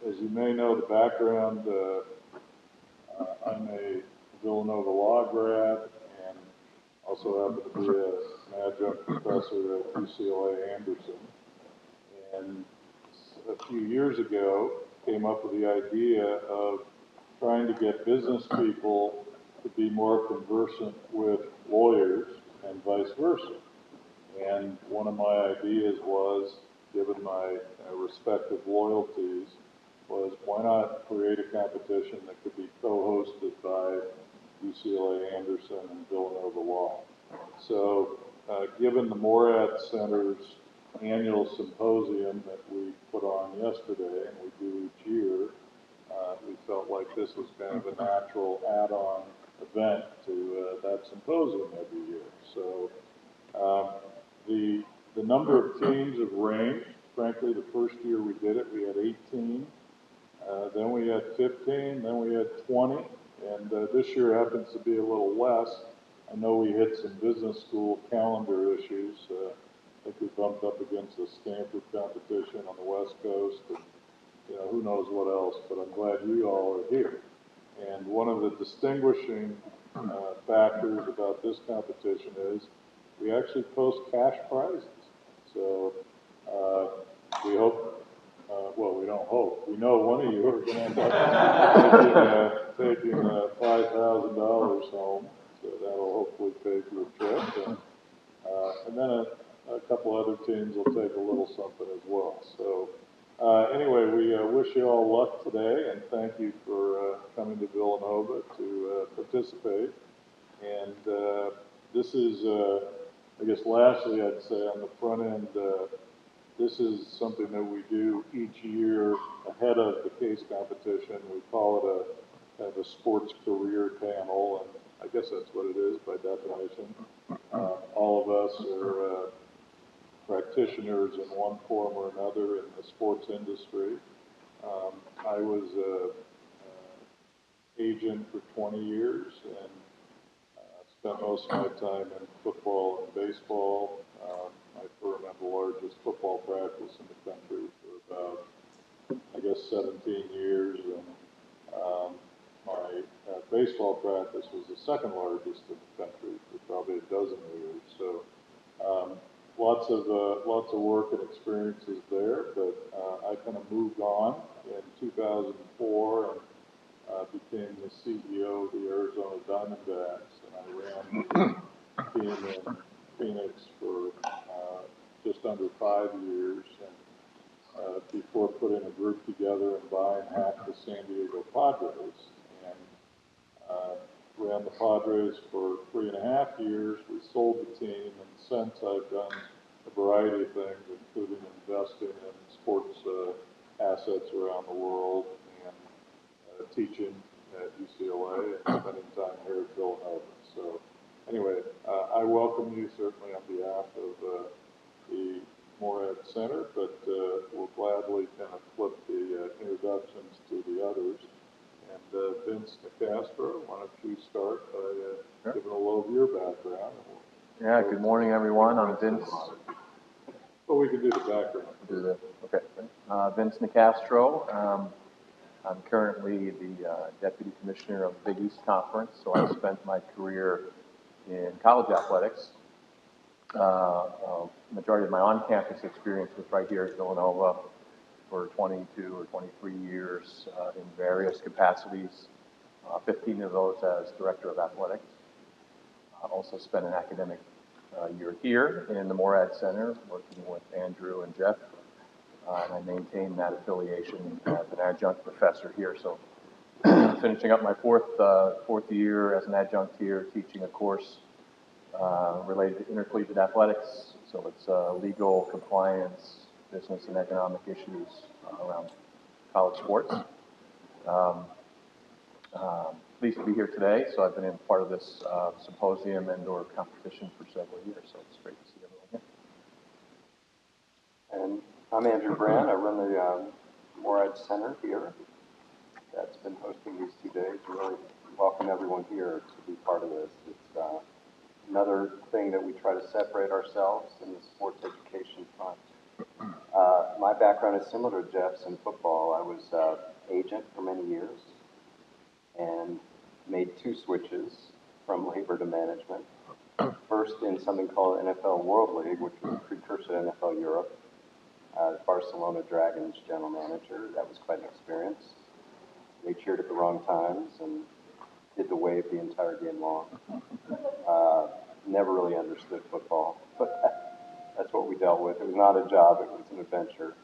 As you may know, the background, I'm a Villanova law grad and also happen to be an adjunct professor at UCLA Anderson. And a few years ago, came up with the idea of trying to get business people to be more conversant with lawyers and vice versa. And one of my ideas was, given my respective loyalties, was why not create a competition that could be co-hosted by UCLA Anderson and Villanova Law. So given the Morad Center's annual symposium that we put on yesterday, and we do each year, we felt like this was kind of a natural add-on event to that symposium every year. So the number of teams have ranged. Frankly, the first year we did it, we had 18. Then we had 15, then we had 20, and this year happens to be a little less. I know we hit some business school calendar issues. I think we bumped up against a Stanford competition on the West Coast, and who knows what else, but I'm glad you all are here. And one of the distinguishing factors about this competition is we actually post cash prizes. So we hope, well, we don't hope. We know one of you are going to end up taking $5,000 home. So that'll hopefully pay for a trip. And then a couple other teams will take a little something as well. So anyway, we wish you all luck today, and thank you for coming to Villanova to participate. And this is, I guess lastly, I'd say on the front end, this is something that we do each year ahead of the case competition. We call it a kind of a sports career panel, and I guess that's what it is by definition. All of us are practitioners in one form or another in the sports industry. I was an agent for 20 years and spent most of my time in football and baseball. My firm had the largest football practice in the country for about, I guess, 17 years, and my baseball practice was the second largest in the country for probably a dozen years. So lots of work and experiences there, but I kind of moved on in 2004 and became the CEO of the Arizona Diamondbacks, and I ran the team in Phoenix for just under 5 years, and before putting a group together and buying half the San Diego Padres, and ran the Padres for 3.5 years. We sold the team, and since I've done a variety of things, including investing in sports assets around the world, and teaching at UCLA, and spending time here at Villanova. So anyway, I welcome you certainly on behalf of the Morad Center, but we'll gladly kind of flip the introductions to the others. And Vince Nicastro, why don't you start by giving a little of your background? Yeah, good morning, everyone. I'm Vince. Well, we can do the background. Do the, okay. Vince Nicastro. I'm currently the Deputy Commissioner of the Big East Conference, so I spent my career in college athletics. Majority of my on-campus experience was right here at Villanova for 22 or 23 years in various capacities, 15 of those as Director of Athletics. I also spent an academic year here in the Morad Center working with Andrew and Jeff, and I maintain that affiliation as an adjunct professor here. So finishing up my fourth year as an adjunct here, teaching a course related to intercollegiate athletics. So it's legal, compliance, business and economic issues around college sports. Pleased to be here today. So I've been in part of this symposium and or competition for several years. So it's great to see everyone here. And I'm Andrew Brand. I run the Morad Center here. That's been hosting these 2 days. We really welcome everyone here to be part of this. It's another thing that we try to separate ourselves in the sports education front My background is similar to Jeff's in football. I was agent for many years and made two switches from labor to management. First in something called NFL World League, which was a precursor to NFL Europe. Barcelona Dragons general manager. That was quite an experience. They cheered at the wrong times and did the wave the entire game long. Never really understood football, but that's what we dealt with. It was not a job, it was an adventure.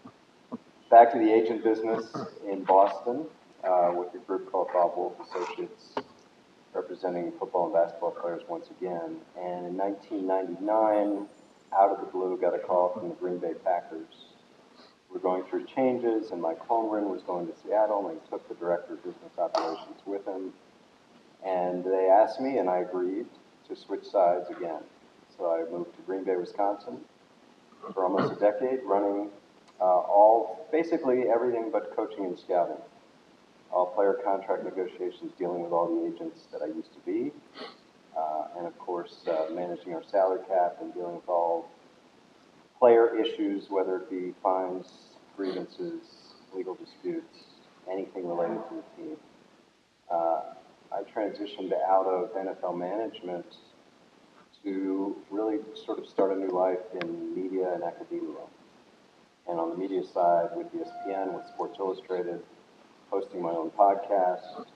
Back to the agent business in Boston with a group called Bob Wolf Associates, representing football and basketball players once again. And in 1999, out of the blue, got a call from the Green Bay Packers. We're going through changes, and Mike Holmgren was going to Seattle, and he took the director of business operations with him. And they asked me, and I agreed to switch sides again. So I moved to Green Bay, Wisconsin for almost a decade, running basically everything but coaching and scouting. All player contract negotiations, dealing with all the agents that I used to be, and of course managing our salary cap and dealing with all player issues, whether it be fines, grievances, legal disputes, anything related to the team. I transitioned out of NFL management to really sort of start a new life in media and academia. And on the media side with ESPN, with Sports Illustrated, hosting my own podcast,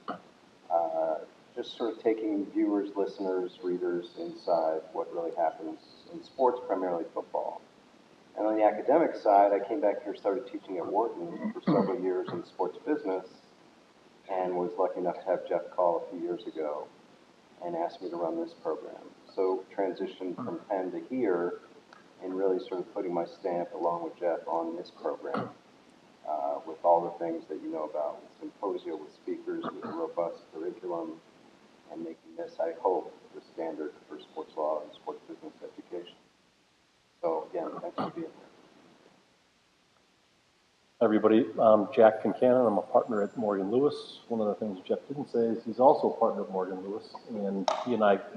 just sort of taking viewers, listeners, readers inside what really happens in sports, primarily football. And on the academic side, I came back here, started teaching at Wharton for several years in sports business, and was lucky enough to have Jeff call a few years ago and asked me to run this program. So transitioned from Penn to here, and really sort of putting my stamp along with Jeff on this program. With all the things that you know about, with symposia, with speakers, with a robust curriculum, and making this, I hope, the standard for sports law and sports business education. So again, thanks for being here. Hi everybody, I'm Jack Kincannon. I'm a partner at Morgan Lewis. One of the things Jeff didn't say is he's also a partner at Morgan Lewis, and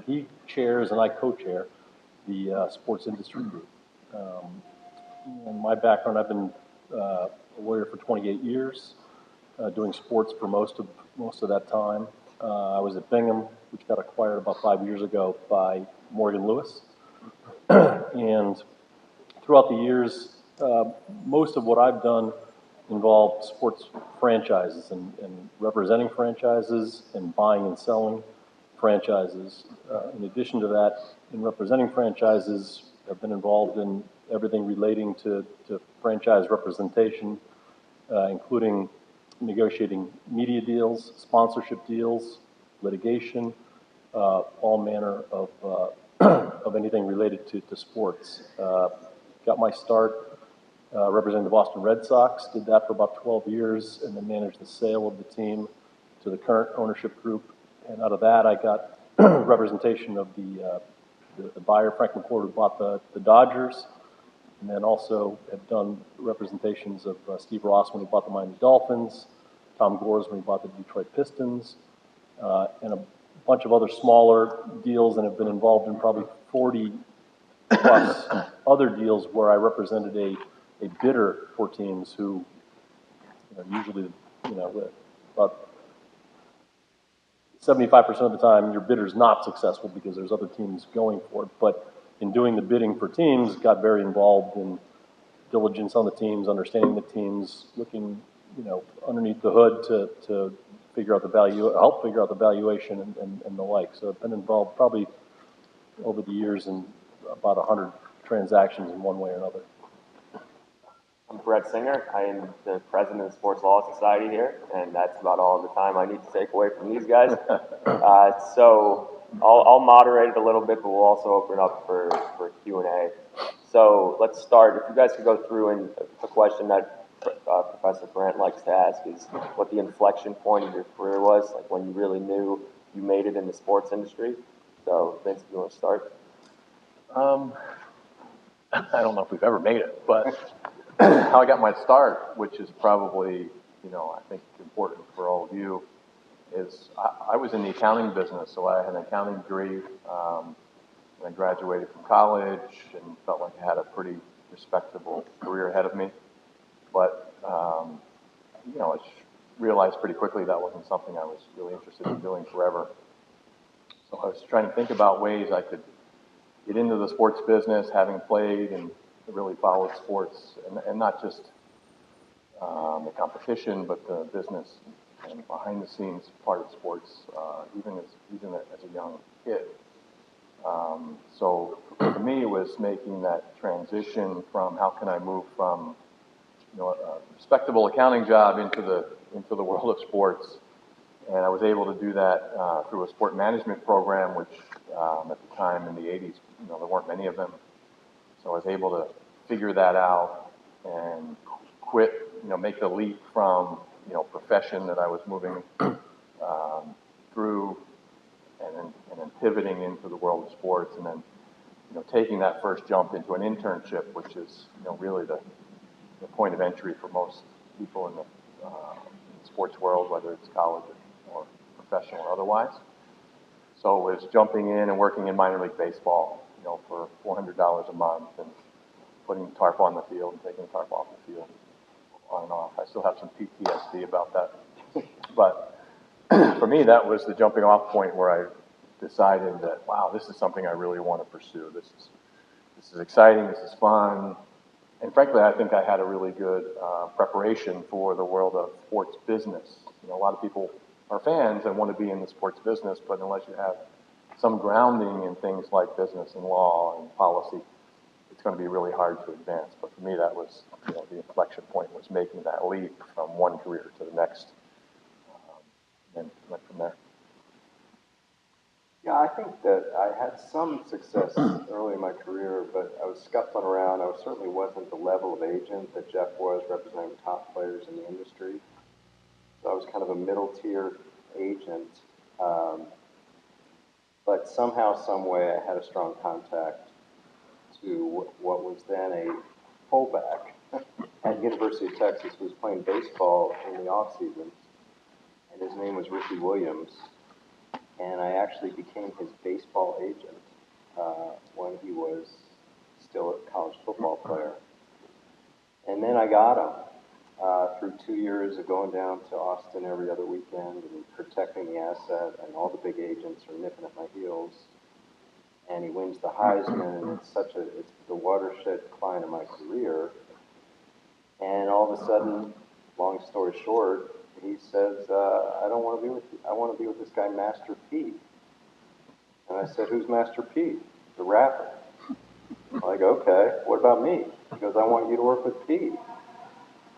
he chairs and I co-chair the sports industry group. And my background, I've been a lawyer for 28 years, doing sports for most of that time. I was at Bingham, which got acquired about 5 years ago by Morgan Lewis. And throughout the years, most of what I've done involved sports franchises and representing franchises and buying and selling franchises. In addition to that, in representing franchises, I've been involved in everything relating to franchise representation, including negotiating media deals, sponsorship deals, litigation, all manner of of anything related to sports. Got my start representing the Boston Red Sox, did that for about 12 years, and then managed the sale of the team to the current ownership group. And out of that, I got representation of the buyer, Frank McCourt, who bought the Dodgers, and then also have done representations of Steve Ross when he bought the Miami Dolphins, Tom Gores when he bought the Detroit Pistons, and a bunch of other smaller deals, and have been involved in probably 40 plus other deals where I represented a bidder for teams who, usually, about 75% of the time your bidder's not successful because there's other teams going for it. But in doing the bidding for teams, got very involved in diligence on the teams, understanding the teams, looking, underneath the hood to figure out the value, help figure out the valuation and the like. So I've been involved probably over the years in about 100 transactions in one way or another. I'm Brett Singer. I am the president of the Sports Law Society here, and that's about all the time I need to take away from these guys. So I'll moderate it a little bit, but we'll also open up for Q&A. So let's start. If you guys could go through, and the question that Professor Brandt likes to ask is what the inflection point of your career was, like when you really knew you made it in the sports industry. So Vince, if you want to start. I don't know if we've ever made it, but how I got my start, which is probably, I think important for all of you, is I was in the accounting business, so I had an accounting degree. I graduated from college and felt like I had a pretty respectable career ahead of me. but you know, I realized pretty quickly that wasn't something I was really interested in doing forever. So I was trying to think about ways I could get into the sports business, having played and really followed sports, and not just the competition, but the business and behind the scenes part of sports, even as a young kid. So for me, it was making that transition from how can I move from, you know, a respectable accounting job into the world of sports. And I was able to do that through a sport management program, which at the time in the 80s, you know, there weren't many of them. So I was able to figure that out and quit, you know, make the leap from, you know, profession that I was moving through, and then pivoting into the world of sports, and then, you know, taking that first jump into an internship, which is, you know, really the point of entry for most people in the sports world, whether it's college or professional or otherwise. So it was jumping in and working in minor league baseball, you know, for $400 a month, and putting the tarp on the field and taking the tarp off the field, on and off. I still have some PTSD about that. But for me, that was the jumping off point where I decided that, wow, this is something I really want to pursue. This is exciting, this is fun. And frankly, I think I had a really good preparation for the world of sports business. You know, a lot of people are fans and want to be in the sports business, but unless you have some grounding in things like business and law and policy, it's going to be really hard to advance. But for me, that was, you know, the inflection point was making that leap from one career to the next, and went from there. Yeah, I think that I had some success early in my career, but I was scuffling around. I certainly wasn't the level of agent that Jeff was, representing top players in the industry. So I was kind of a middle tier agent. But somehow, some way, I had a strong contact to what was then a fullback at University of Texas, who was playing baseball in the off seasons, and his name was Ricky Williams. And I actually became his baseball agent when he was still a college football player. And then I got him through 2 years of going down to Austin every other weekend and protecting the asset, and all the big agents are nipping at my heels. And he wins the Heisman, and it's the watershed client of my career. And all of a sudden, long story short, he says, I don't want to be with you. I want to be with this guy, Master P. And I said, who's Master P? The rapper. I'm like, okay, what about me? He goes, I want you to work with P.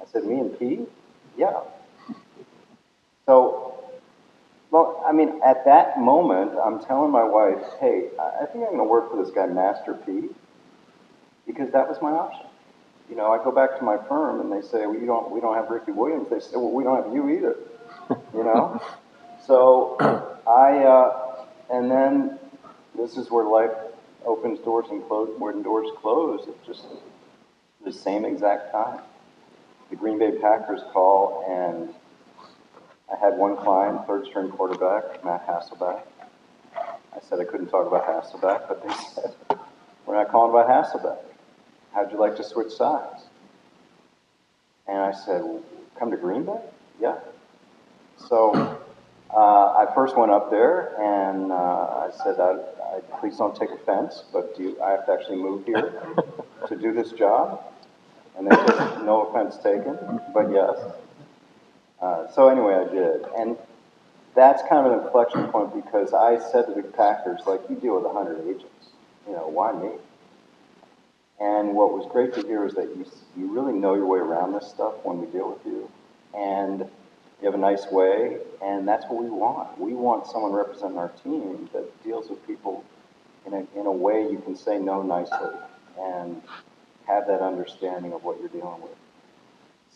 I said, me and P? Yeah. So, well, I mean, at that moment, I'm telling my wife, hey, I think I'm going to work for this guy, Master P, because that was my option. You know, I go back to my firm and they say, well, we don't have Ricky Williams. They say, well, we don't have you either. You know? So and then this is where life opens doors and closes, when doors close, it just the same exact time. The Green Bay Packers call, and I had one client, third string quarterback, Matt Hasselbeck. I said I couldn't talk about Hasselbeck, but they said, we're not calling about Hasselbeck. How'd you like to switch sides? And I said, well, come to Green Bay? Yeah. So I first went up there, and I said, please don't take offense, but I have to actually move here to do this job? And they said, no offense taken, but yes. So anyway, I did. And that's kind of an inflection point, because I said to the Packers, like, you deal with 100 agents. You know, why me? And what was great to hear is that you really know your way around this stuff when we deal with you. And you have a nice way, and that's what we want. We want someone representing our team that deals with people in a way you can say no nicely and have that understanding of what you're dealing with.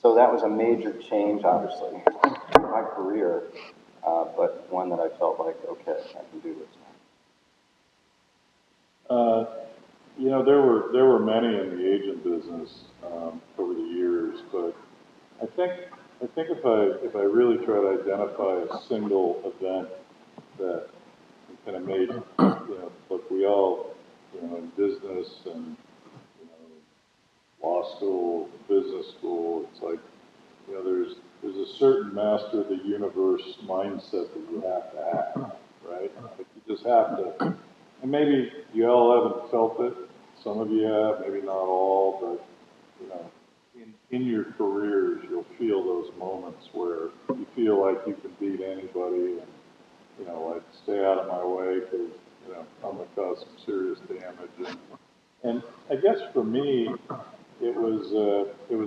So that was a major change, obviously, in my career, but one that I felt like, okay, I can do this now. You know, there were many in the agent business over the years, but I think if I really try to identify a single event that kind of made, you know, look, we all, you know, in business and, you know, law school, business school, it's like master the universe mindset that you have to have, right? Like you just have to, and maybe you all haven't felt it. Some of you have, maybe not all, but you know, in your careers, you'll feel those moments where you feel like you can beat anybody, and you know, like stay out of my way because you know I'm gonna cause some serious damage. And I guess for me, it was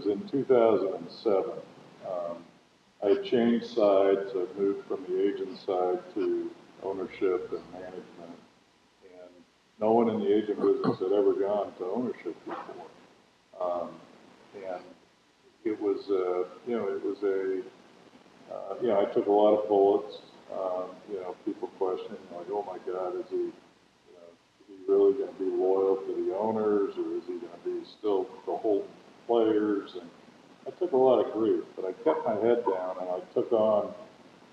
in 2007. I had changed sides. I moved from the agent side to ownership and management, and no one in the agent business had ever gone to ownership before. And it was, you know, it was a, you know, I took a lot of bullets. You know, people questioning like, oh my God, is he, you know, is he really going to be loyal to the owners, or is he going to be still the whole players? And I took a lot of grief, but I kept my head down and I took on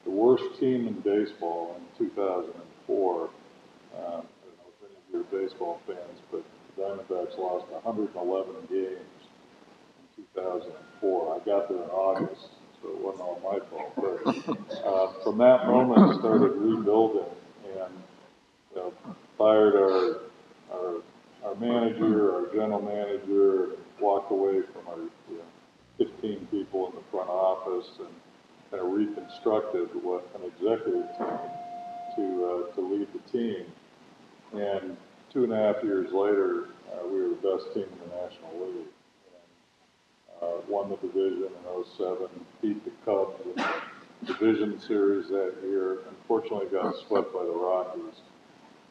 the worst team in baseball in 2004. I don't know if any of you are baseball fans, but the Diamondbacks lost 111 games in 2004. I got there in August, so it wasn't all my fault. But from that moment, I started rebuilding and fired our manager, our general manager, and walked away from our 15 people in the front office and kind of reconstructed what an executive team to lead the team. And 2.5 years later, we were the best team in the National League. And, won the division in '07, beat the Cubs in the division series that year. Unfortunately, got swept by the Rockies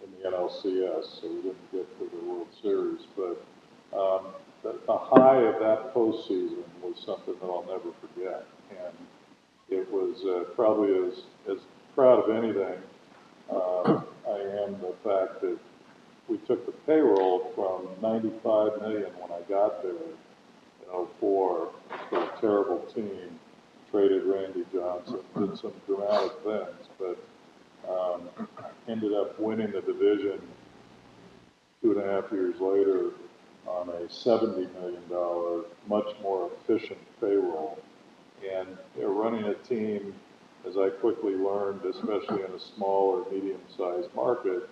in the NLCS, so we didn't get to the World Series. But the high of that postseason was something that I'll never forget. And it was probably as proud of anything I am the fact that we took the payroll from $95 million when I got there in '04 for a terrible team, traded Randy Johnson, did some dramatic things, but ended up winning the division 2.5 years later on a $70 million, much more efficient payroll. And running a team, as I quickly learned, especially in a small or medium-sized market,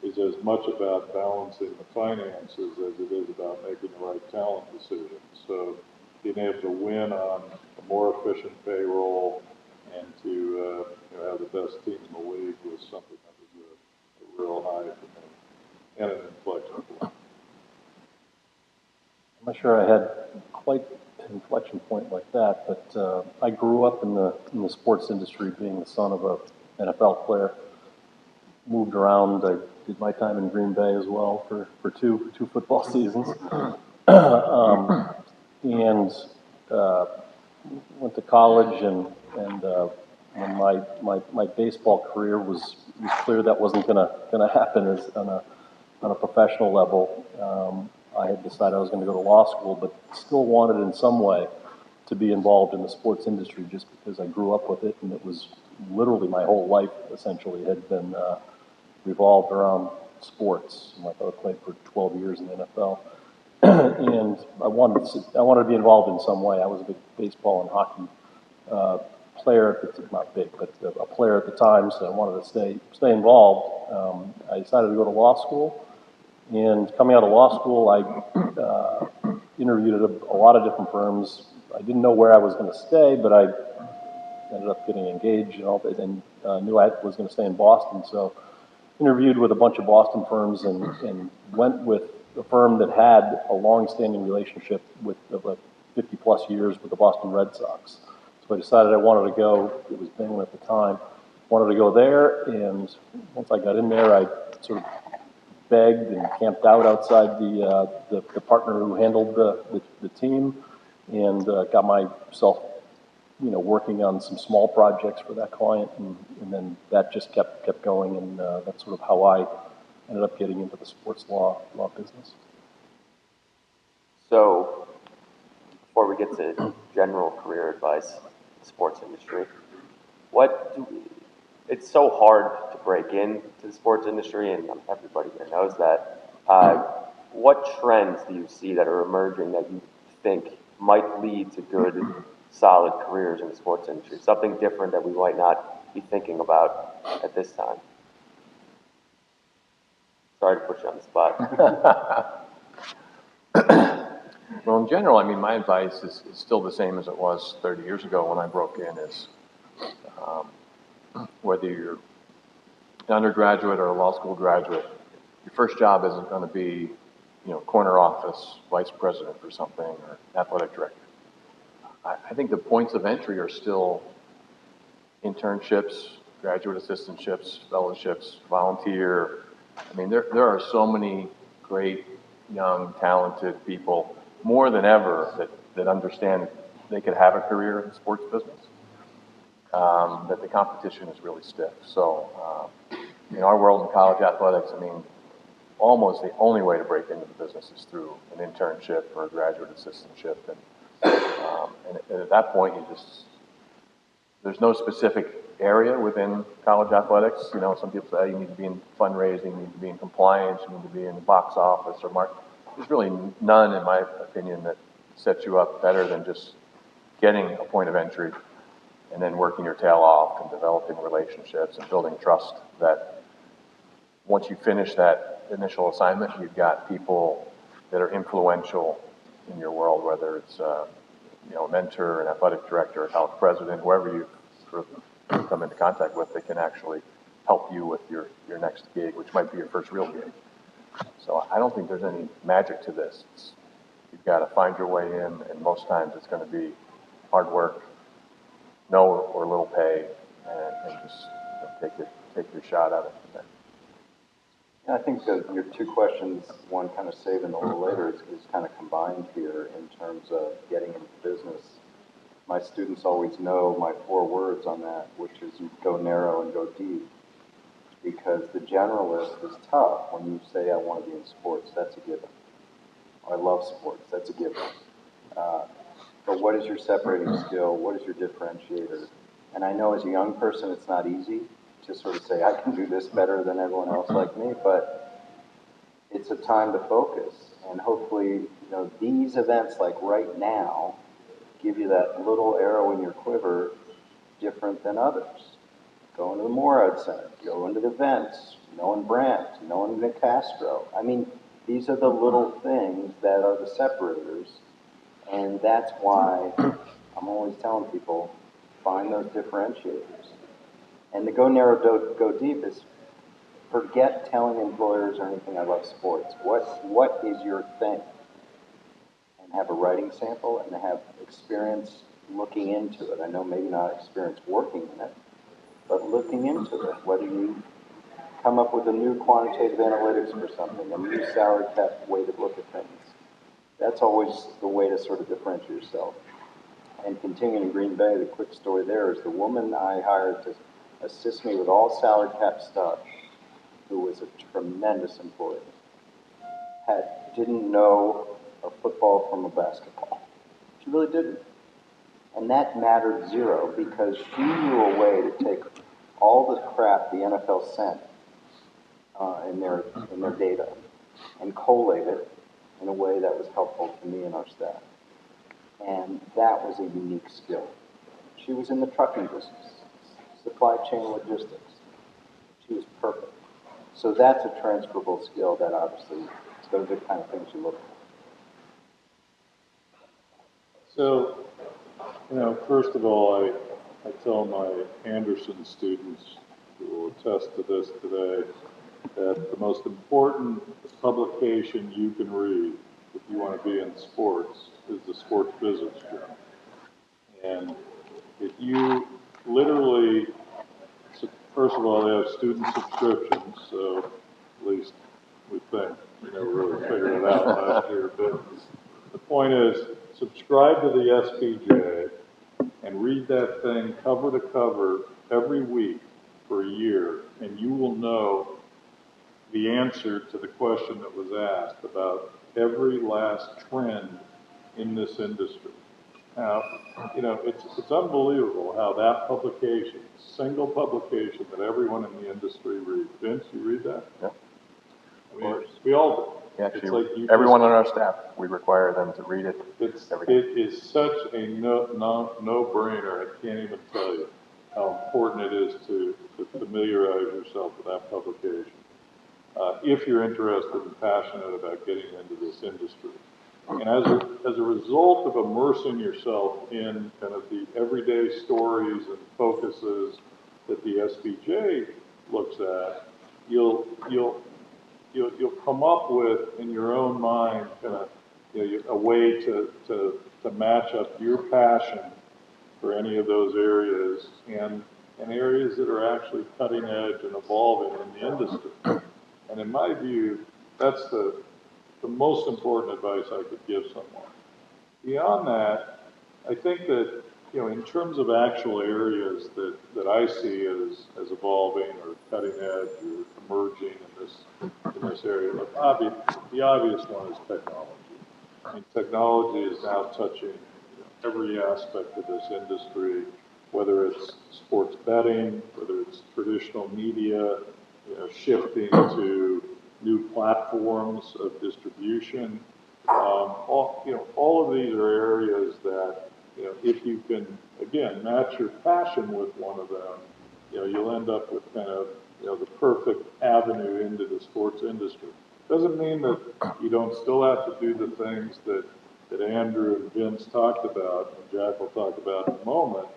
is as much about balancing the finances as it is about making the right talent decisions. So being able to win on a more efficient payroll and to have the best team in the league was something that was a real high for me and an inflection point. I'm not sure I had quite an inflection point like that, but I grew up in the sports industry, being the son of an NFL player. Moved around. I did my time in Green Bay as well for two football seasons, and went to college. And when my baseball career was clear that wasn't gonna happen as on a professional level. I had decided I was going to go to law school, but still wanted in some way to be involved in the sports industry, just because I grew up with it, and it was literally my whole life essentially had been revolved around sports. My father played for 12 years in the NFL, and I wanted to be involved in some way. I was a big baseball and hockey player, not big, but a player at the time, so I wanted to stay involved. I decided to go to law school. And coming out of law school, I interviewed at a lot of different firms. I didn't know where I was going to stay, but I ended up getting engaged and all that, and knew I was going to stay in Boston. So interviewed with a bunch of Boston firms and went with a firm that had a long-standing relationship with 50-plus years with the Boston Red Sox. So I decided I wanted to go. It was Binghamton at the time. Wanted to go there, and once I got in there, I sort of begged and camped out outside the partner who handled the team, and got myself, working on some small projects for that client, and then that just kept going, and that's sort of how I ended up getting into the sports law business. So, before we get to general career advice, sports industry, it's so hard to break into the sports industry, and everybody here knows that. What trends do you see that are emerging that you think might lead to good solid careers in the sports industry, something different that we might not be thinking about at this time. Sorry to put you on the spot. Well, in general, I mean, my advice is still the same as it was 30 years ago when I broke in, is whether you're an undergraduate or a law school graduate, your first job isn't going to be, corner office, vice president or something, or athletic director. I think the points of entry are still internships, graduate assistantships, fellowships, volunteer. I mean, there are so many great, young, talented people, more than ever, that understand they could have a career in the sports business, that the competition is really stiff. So, in our world in college athletics, I mean, almost the only way to break into the business is through an internship or a graduate assistantship. And at that point, there's no specific area within college athletics. Some people say you need to be in fundraising, you need to be in compliance, you need to be in the box office or market. There's really none, in my opinion, that sets you up better than just getting a point of entry and then working your tail off and developing relationships and building trust, that once you finish that initial assignment, you've got people that are influential in your world, whether it's a mentor, an athletic director, a college president, whoever you sort of come into contact with, that can actually help you with your next gig, which might be your first real gig. So I don't think there's any magic to this. You've got to find your way in, and most times it's going to be hard work, no or little pay, and just take your shot at it. Yeah, I think your two questions, one kind of saving a little later, is kind of combined here in terms of getting into business. My students always know my 4 words on that, which is go narrow and go deep. Because the generalist is tough. When you say, I want to be in sports, that's a given. I love sports, that's a given. But what is your separating skill? What is your differentiator? And I know as a young person, it's not easy to sort of say, I can do this better than everyone else like me, but it's a time to focus. And hopefully, these events like right now give you that little arrow in your quiver different than others. Going to the Morad Center, going to the events, knowing Brant, knowing Nick Castro. I mean, these are the little things that are the separators, and that's why I'm always telling people, find those differentiators. And the go narrow, go deep is forget telling employers or anything, I love sports. What is your thing? And have a writing sample and have experience looking into it. I know maybe not experience working in it, but looking into it, whether you come up with a new quantitative analytics for something, a new salary cap way to look at things. That's always the way to sort of differentiate yourself. And continuing in Green Bay, the quick story there is the woman I hired to assist me with all salary cap stuff, who was a tremendous employee, didn't know a football from a basketball. She really didn't. And that mattered zero, because she knew a way to take all the crap the NFL sent in their data and collate it in a way that was helpful to me and our staff. And that was a unique skill. She was in the trucking business, supply chain logistics. She was perfect. So that's a transferable skill that obviously, those are the kind of things you look for. So, first of all, I tell my Anderson students, who will attest to this today, that the most important publication you can read if you want to be in sports is the Sports Business Journal. And if you literally, first of all, they have student subscriptions, so at least we think we never really figured it out last year. But the point is, subscribe to the SBJ and read that thing cover to cover every week for a year, and you will know the answer to the question that was asked about every last trend in this industry. Now, it's unbelievable how that publication, single publication that everyone in the industry reads. Vince, you read that? Yeah. We all do. Actually, like you everyone on our staff, we require them to read it every day. It is such a no-brainer. I can't even tell you how important it is to familiarize yourself with that publication. If you're interested and passionate about getting into this industry. And as a result of immersing yourself in kind of the everyday stories and focuses that the SBJ looks at, you'll come up with in your own mind kind of a way to match up your passion for any of those areas and areas that are actually cutting edge and evolving in the industry. And in my view, that's the most important advice I could give someone. Beyond that, I think that, in terms of actual areas that I see as evolving or cutting edge or emerging in this area, the obvious one is technology. I mean, technology is now touching every aspect of this industry, whether it's sports betting, whether it's traditional media, shifting to new platforms of distribution. All of these are areas that, if you can, again, match your passion with one of them, you'll end up with kind of, the perfect avenue into the sports industry. Doesn't mean that you don't still have to do the things that Andrew and Vince talked about, and Jack will talk about in a moment.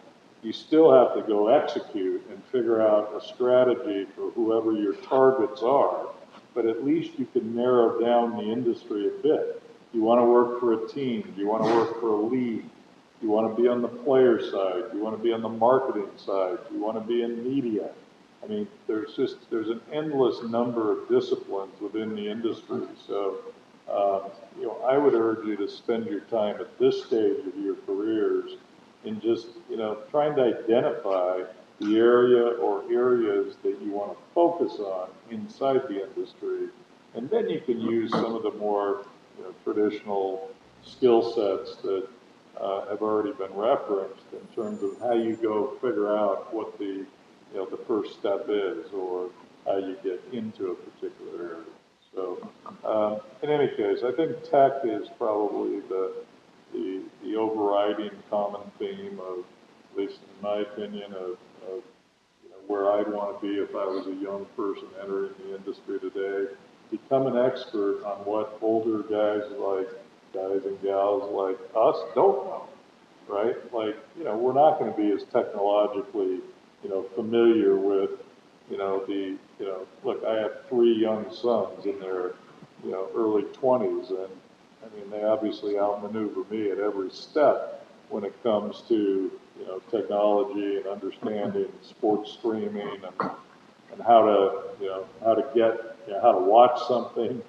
You still have to go execute and figure out a strategy for whoever your targets are, but at least you can narrow down the industry a bit. You want to work for a team? Do you want to work for a league? Do you want to be on the player side? Do you want to be on the marketing side? Do you want to be in media? I mean, there's an endless number of disciplines within the industry. So, I would urge you to spend your time at this stage of your careers in just, trying to identify the area or areas that you want to focus on inside the industry. And then you can use some of the more, traditional skill sets that have already been referenced in terms of how you go figure out what the first step is or how you get into a particular area. So, in any case, I think tech is probably the overriding common theme of, at least in my opinion, of where I'd want to be if I was a young person entering the industry today. Become an expert on what older guys and gals like us don't know, right? Like, we're not going to be as technologically, familiar with, look, I have 3 young sons in their, early 20s, and I mean, they obviously outmaneuver me at every step when it comes to, technology and understanding sports streaming and how to get, how to watch something.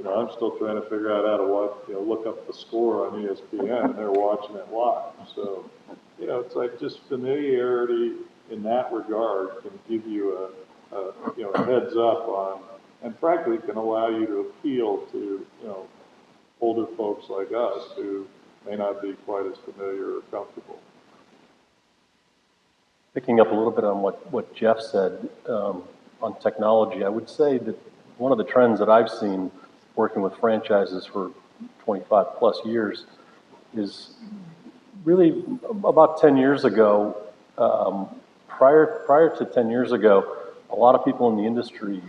I'm still trying to figure out how to watch, look up the score on ESPN, and they're watching it live. So, it's like just familiarity in that regard can give you a heads up on, and frankly can allow you to appeal to, older folks like us who may not be quite as familiar or comfortable. Picking up a little bit on what Jeff said on technology, I would say that one of the trends that I've seen working with franchises for 25 plus years is really about 10 years ago. Prior to 10 years ago, a lot of people in the industry,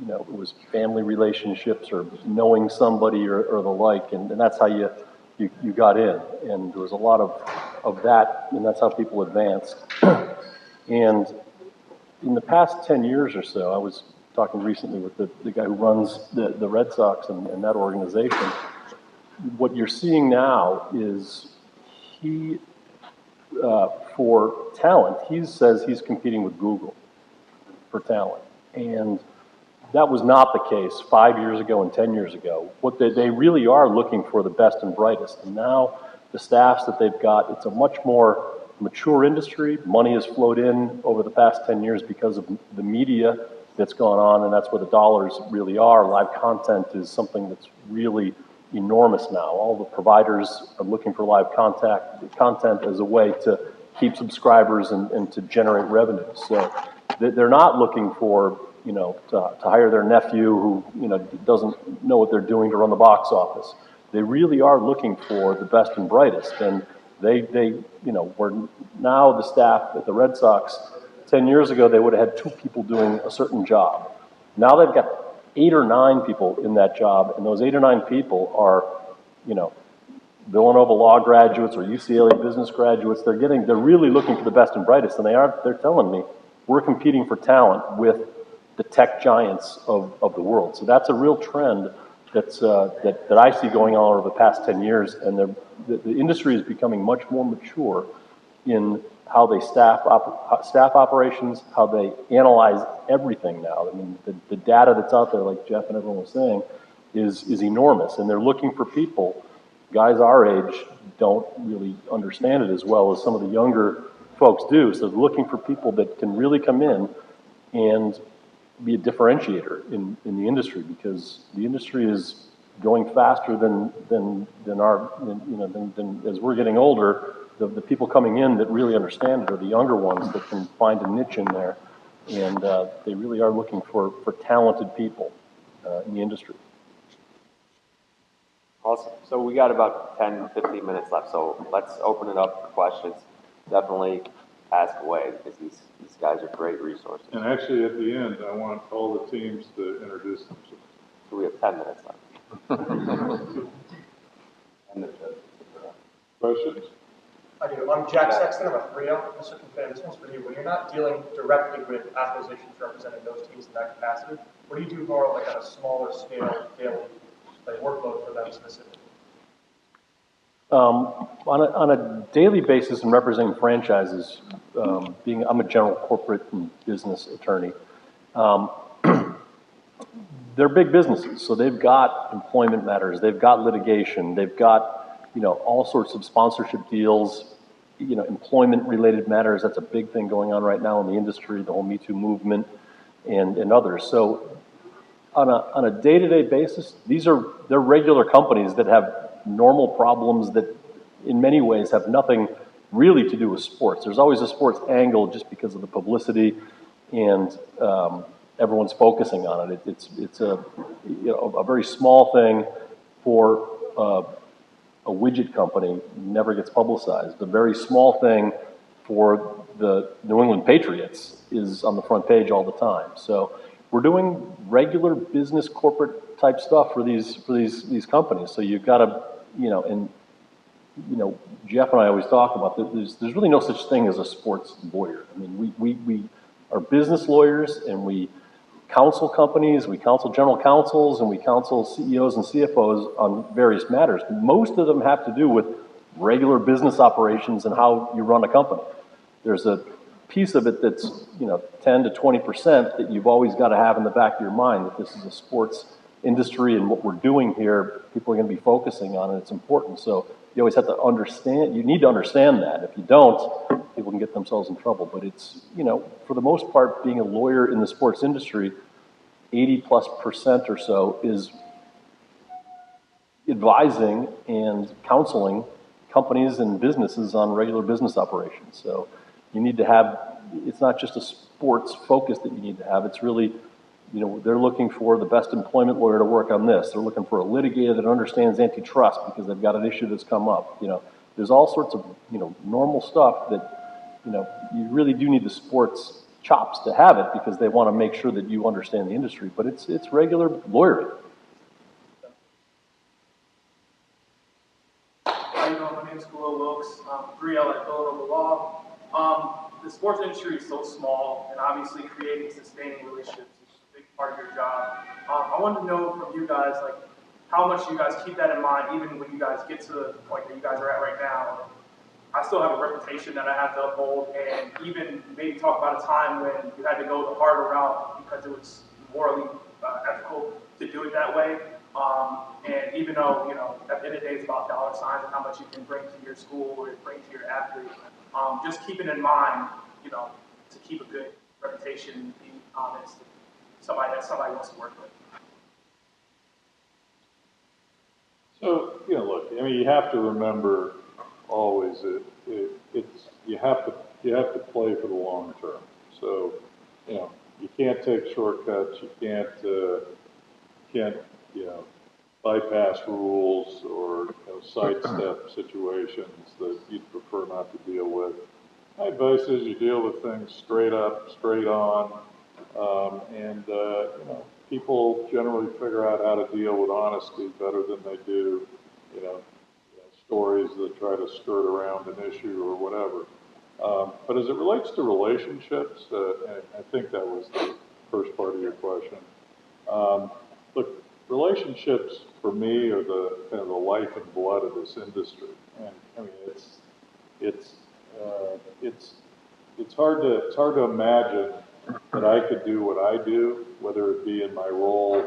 it was family relationships or knowing somebody or the like, and that's how you got in. And there was a lot of that, and that's how people advanced. And in the past 10 years or so, I was talking recently with the guy who runs the Red Sox and that organization. What you're seeing now is he, for talent, he says he's competing with Google for talent. And that was not the case 5 years ago and 10 years ago. What they really are looking for the best and brightest. And now the staffs that they've got, it's a much more mature industry. Money has flowed in over the past 10 years because of the media that's gone on, and that's where the dollars really are. Live content is something that's really enormous now. All the providers are looking for live content as a way to keep subscribers and to generate revenue. So they're not looking for, to hire their nephew who, doesn't know what they're doing to run the box office. They really are looking for the best and brightest. And we're now the staff at the Red Sox, 10 years ago, they would have had 2 people doing a certain job. Now they've got 8 or 9 people in that job, and those 8 or 9 people are, Villanova law graduates or UCLA business graduates. They're really looking for the best and brightest, and they're telling me we're competing for talent with the tech giants of the world. So that's a real trend that I see going on over the past 10 years, and the industry is becoming much more mature in how they staff operations, how they analyze everything now. I mean, the data that's out there, like Jeff and everyone was saying, is enormous, and they're looking for people. Guys our age don't really understand it as well as some of the younger folks do. So they're looking for people that can really come in and be a differentiator in the industry, because the industry is going faster than as we're getting older. The people coming in that really understand it are the younger ones that can find a niche in there, and they really are looking for talented people in the industry. Awesome. So we got about 10, 15 minutes left, so let's open it up for questions. Definitely ask away, because these guys are great resources. And actually, at the end, I want all the teams to introduce themselves. So we have 10 minutes left. Questions? I do. I'm Jack Sexton. I'm a 3L. Mr. Confan, this one's for you. When you're not dealing directly with acquisitions representing those teams in that capacity, what do you do more like on a smaller scale daily workload for them specifically? On a daily basis and representing franchises, I'm a general corporate and business attorney. They're big businesses, so they've got employment matters, they've got litigation, they've got all sorts of sponsorship deals, employment-related matters. That's a big thing going on right now in the industry, the whole Me Too movement, and others. So on a day-to-day basis, they're regular companies that have normal problems that in many ways have nothing really to do with sports. There's always a sports angle just because of the publicity, and everyone's focusing on it. It's a very small thing for a widget company, never gets publicized. A very small thing for the New England Patriots is on the front page all the time. So we're doing regular business corporate type stuff for these companies. So you've got to, Jeff and I always talk about that. There's really no such thing as a sports lawyer. I mean, we are business lawyers, and we counsel companies, we counsel general counsels, and we counsel CEOs and CFOs on various matters. Most of them have to do with regular business operations and how you run a company. There's a piece of it that's 10 to 20% that you've always got to have in the back of your mind, that this is a sports industry, and what we're doing here, people are going to be focusing on, and it's important. So you always have to understand, you need to understand that. If you don't, people can get themselves in trouble. But it's, for the most part, being a lawyer in the sports industry, 80+% or so is advising and counseling companies and businesses on regular business operations. So you need to have, it's not just a sports focus that you need to have. It's really, they're looking for the best employment lawyer to work on this. They're looking for a litigator that understands antitrust because they've got an issue that's come up. There's all sorts of, normal stuff that, you really do need the sports chops to have it, because they want to make sure that you understand the industry. But it's regular lawyering. How you doing? My name is Khalil Wilkes. I'm 3L at Villanova Law. The sports industry is so small, and obviously creating sustaining relationships is a big part of your job. I wanted to know from you guys, how much you guys keep that in mind, even when you guys get to the point that you guys are at right now. I still have a reputation that I have to uphold, and even maybe talk about a time when you had to go the harder route because it was morally ethical to do it that way. And even though, at the end of the day, it's about dollar signs and how much you can bring to your school or bring to your athlete, just keeping in mind, to keep a good reputation, be honest, somebody wants to work with. So, look, you have to remember always you have to play for the long term. So, you can't take shortcuts. You can't, you know, bypass rules or, you know, sidestep situations that you'd prefer not to deal with. My advice is you deal with things straight up, straight on, you know, people generally figure out how to deal with honesty better than they do, stories that try to skirt around an issue or whatever. But as it relates to relationships, I think that was the first part of your question. Look, relationships for me are the kind of the life and blood of this industry, and I mean it's it's hard to imagine that I could do what I do, whether it be in my role,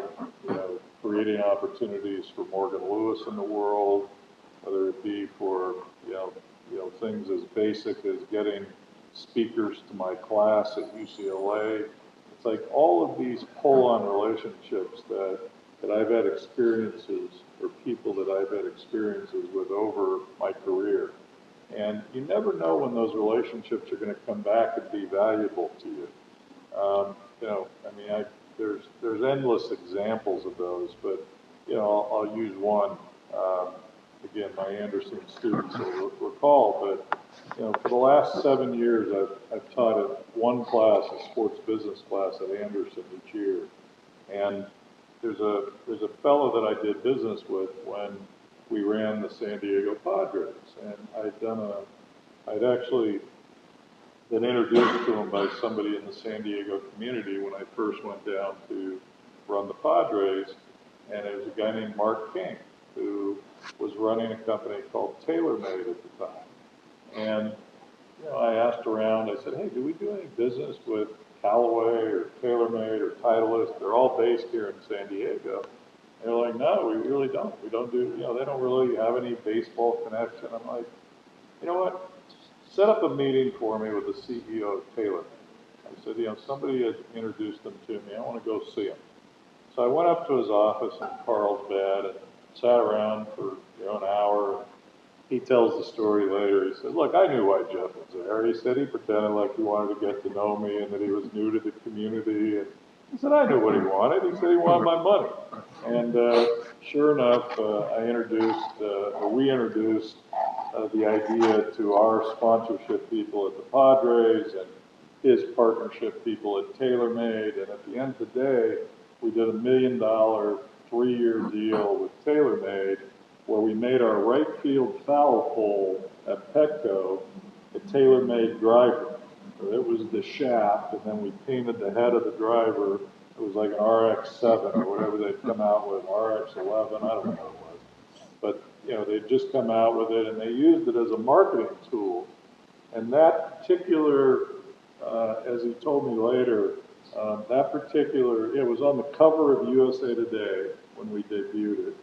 creating opportunities for Morgan Lewis in the world, whether it be for things as basic as getting speakers to my class at UCLA. It's like all of these pull-on relationships that I've had experiences, or people that I've had experiences with over my career. And you never know when those relationships are going to come back and be valuable to you. There's endless examples of those, but I'll use one. Again, my Anderson students will recall, but for the last 7 years, I've taught at one class, a sports business class at Anderson each year, and there's a fellow that I did business with when we ran the San Diego Padres, and I'd actually been introduced to him by somebody in the San Diego community when I first went down to run the Padres, and it was a guy named Mark King, who was running a company called TaylorMade at the time. And I asked around, I said, hey, do we do any business with Callaway or TaylorMade or Titleist? They're all based here in San Diego. And they're like, no, we really don't. We don't do, they don't really have any baseball connection. I'm like, you know what? Set up a meeting for me with the CEO of TaylorMade. I said, somebody had introduced them to me. I want to go see him. So I went up to his office in Carlsbad and sat around for an hour. He tells the story later. He said, look, I knew why Jeff was there. He said he pretended like he wanted to get to know me and that he was new to the community. And he said, I knew what he wanted. He said he wanted my money. And sure enough, we introduced the idea to our sponsorship people at the Padres and his partnership people at TaylorMade. And at the end of the day, we did $1 million 3-year deal with TaylorMade, where we made our right field foul pole at Petco a TaylorMade driver. So it was the shaft, and then we painted the head of the driver. It was like an RX-7 or whatever they'd come out with, RX-11, I don't know what it was. But, they'd just come out with it, and they used it as a marketing tool. And that particular, as he told me later, it was on the cover of USA Today when we debuted it.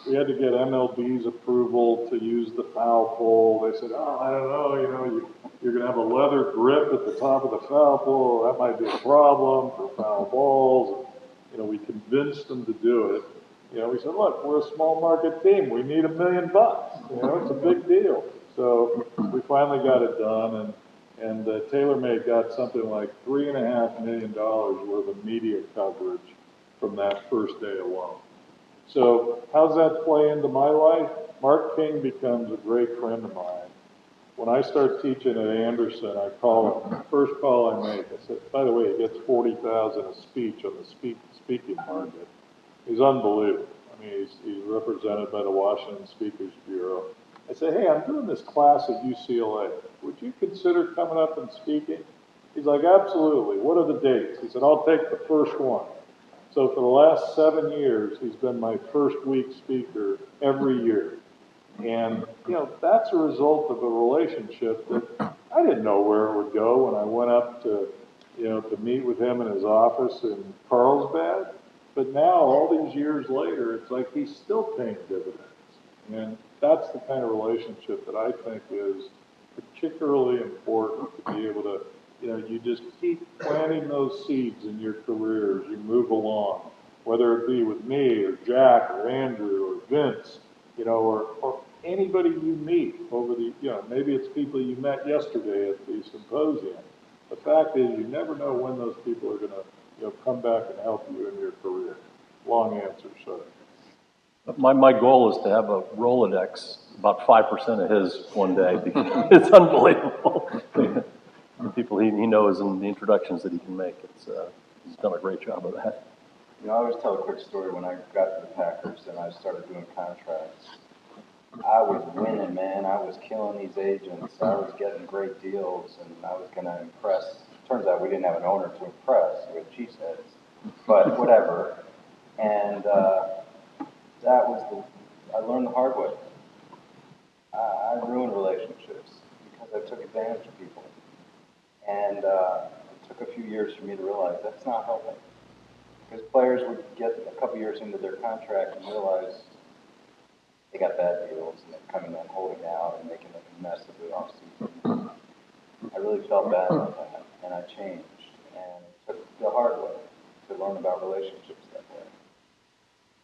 We had to get MLB's approval to use the foul pole. They said, oh, I don't know, you're going to have a leather grip at the top of the foul pole. That might be a problem for foul balls. And, we convinced them to do it. We said, look, we're a small market team. We need $1 million. It's a big deal. So we finally got it done, and TaylorMade got something like $3.5 million worth of media coverage from that first day alone. So how's that play into my life? Mark King becomes a great friend of mine. When I start teaching at Anderson, I call him. The first call I make, I said, by the way, he gets $40,000 a speech on the speaking market. He's unbelievable. I mean, he's represented by the Washington Speakers Bureau. I said, hey, I'm doing this class at UCLA. Would you consider coming up and speaking? He's like, absolutely. What are the dates? He said, I'll take the first one. So for the last 7 years, he's been my first week speaker every year. And, that's a result of a relationship that I didn't know where it would go when I went up to meet with him in his office in Carlsbad. But now, all these years later, it's like he's still paying dividends. And that's the kind of relationship that I think is particularly important to be able to, you just keep planting those seeds in your career as you move along, whether it be with me or Jack or Andrew or Vince, or anybody you meet over the, maybe it's people you met yesterday at the symposium. The fact is, you never know when those people are going to come back and help you in your career? Long answer, sorry. My goal is to have a Rolodex, about 5% of his one day, because it's unbelievable. The people he knows and the introductions that he can make, he's done a great job of that. I always tell a quick story. When I got to the Packers and I started doing contracts, I was winning, man. I was killing these agents. I was getting great deals, and I was going to impress. Turns out we didn't have an owner to impress. We had cheeseheads, but whatever. And I learned the hard way. I ruined relationships because I took advantage of people. And it took a few years for me to realize that's not helping. Because players would get a couple years into their contract and realize they got bad deals and they're coming in holding out and making a mess of the offseason. I really felt bad about that, and I changed. And it took the hard way to learn about relationships that way.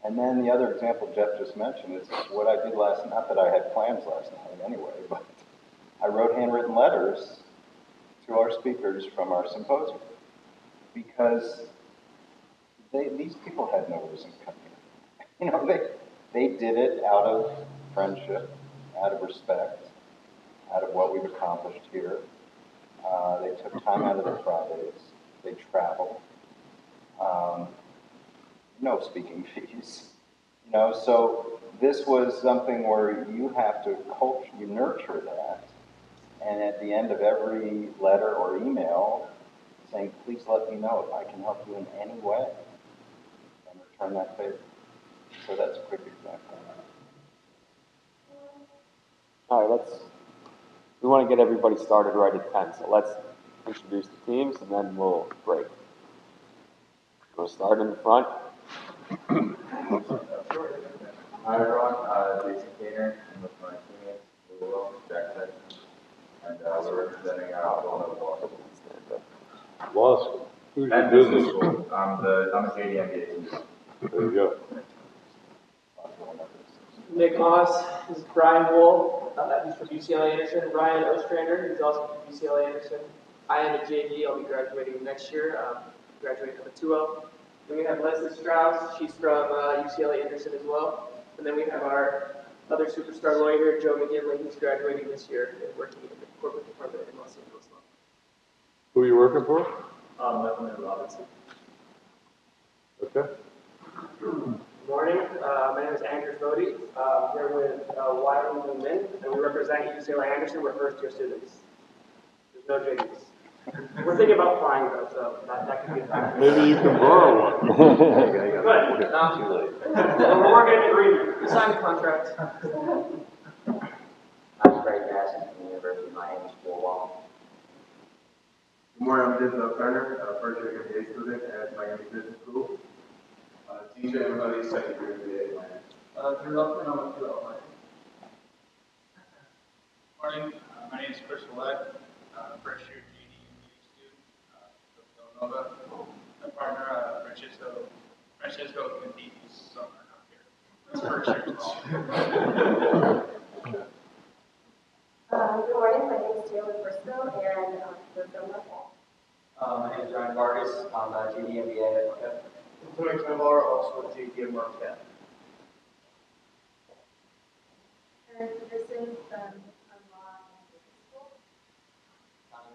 And then the other example Jeff just mentioned is what I did last night. Not that I had plans last night anyway, but I wrote handwritten letters to our speakers from our symposium because these people had no reason to come here. They did it out of friendship, out of respect, out of what we've accomplished here. They took time out of their Fridays. They traveled. No speaking fees. So this was something where you have to you nurture that. And at the end of every letter or email, saying, please let me know if I can help you in any way and return that favor. So that's a quick example. All right, we want to get everybody started right at 10, so let's introduce the teams and then we'll break. We'll start in the front. Hi everyone, Jason Kaner, I'm with my teammates, Will, Jack Sexton, and we're representing Villanova Law School. Law school. Who's your And business business school. I'm a JD MBA student. There you go. Nick Haas, this is Brian Wool, he's from UCLA Anderson. Ryan Ostrander, he's also from UCLA Anderson. I am a JD, I'll be graduating next year, graduating from a 2L. Then we have Leslie Strauss, she's from UCLA Anderson as well. And then we have our other superstar lawyer, Joe McGinley, who's graduating this year and working in the corporate department in Los Angeles. Who are you working for? Michael Robinson. Okay. Good morning, my name is Andrew Fody. I'm here with Wyoming and Min, and we represent UCLA Anderson. We're first year students. There's no JDs. We're thinking about flying though, so that could be a factor. Maybe you can borrow one. Good. We're working an agreement. We signed the contract. I'm Greg Madison from the University of Miami School of Law. Good morning, I'm Denzel Turner, first year MBA student at Miami Business School. TJ, everybody, second year MBA at Miami. Drew Elfman, I'm with Drew Elfman. Morning, my name is Chris Willett, first year JD MBA student from Villanova. My partner, Francesco Candidi's summer out here. It's first year as well. Good morning, my name is Taylor Briscoe, and we're from Marquette. My name is Ryan Vargas. I'm a JD MBA at Marquette. Tony Cannavaro, also a JD at Marquette. Erin Peterson from Law and Business School.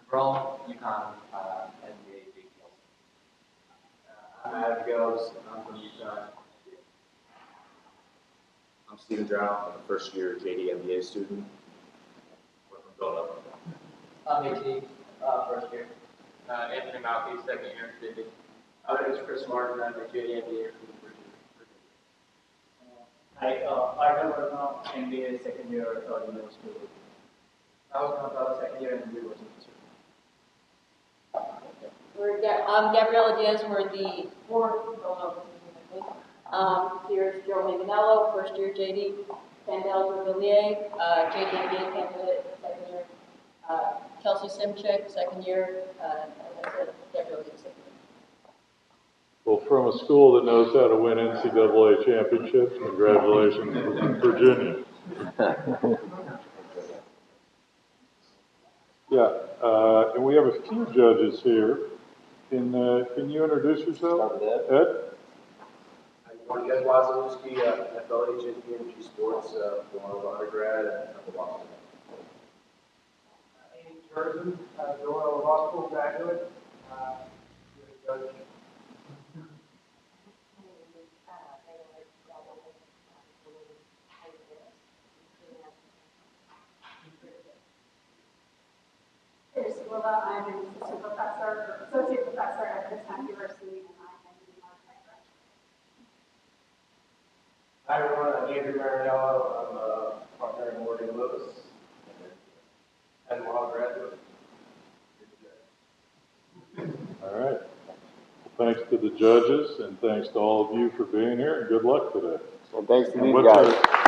Brawl, UConn, MBA, JD I'm Adam Gills, I'm from UConn. I'm Stephen Drown, I'm a first year JD MBA student. We're from Villanova. I'm AT, first year. Anthony Malky, second year, JD. My name is Chris Martin, I'm a JD MBA from Virginia. I got MBA second year at University. I was not second year in University. I'm Gabriella Diaz, we're the fourth Villanova team. Here's Joe Manganello, first year JD. Pandel Villiers, JD MBA candidate, second year. Kelsey Simchek, second year. And I said, Gabriella Diaz, second year. Well, from a school that knows how to win NCAA championships, congratulations, Virginia. Yeah, and we have a few judges here. Can you introduce yourself? Start with Ed? Good morning, Ed Wazalewski, NFL agent, PMG Sports, Villanova undergrad, and Boston. Andy Curzon, Villanova Law School graduate. Judge. Priscilla, I'm an assistant professor, or associate professor at Kutztown University, and I am the architect. Hi everyone, I'm Andrew Marinello, I'm a partner at Morgan Lewis, and law graduate. All right. Well, thanks to the judges, and thanks to all of you for being here, and good luck today. And thanks to And these what's guys. our-